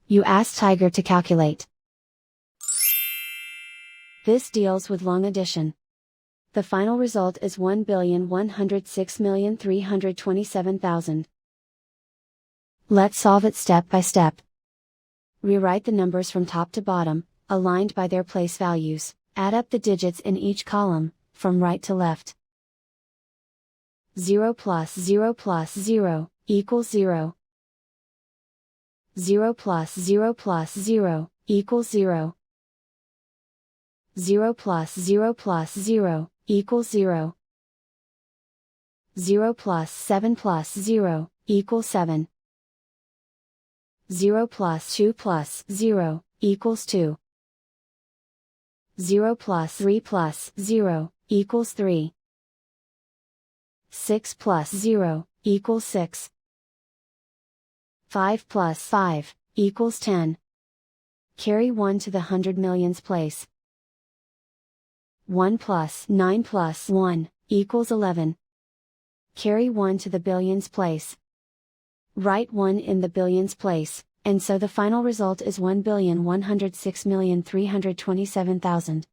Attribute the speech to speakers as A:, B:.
A: You ask Tiger to calculate. This deals with long addition. The final result is 1,106,327,000. Let's solve it step by step. Rewrite the numbers from top to bottom, aligned by their place values. Add up the digits in each column, from right to left. 0 plus 0 plus 0, equals 0. 0 plus 0 plus 0, equals 0. 0 plus 0 plus 0, equals 0. 0 plus 7 plus 0, equals 7. 0 plus 2 plus 0, equals 2. 0 plus 3 plus 0, equals 3. 6 plus 0, equals 6. 5 plus 5, equals 10. Carry 1 to the hundred millions place. 1 plus 9 plus 1, equals 11. Carry 1 to the billions place. Write 1 in the billions place, and so the final result is 1,106,327,000.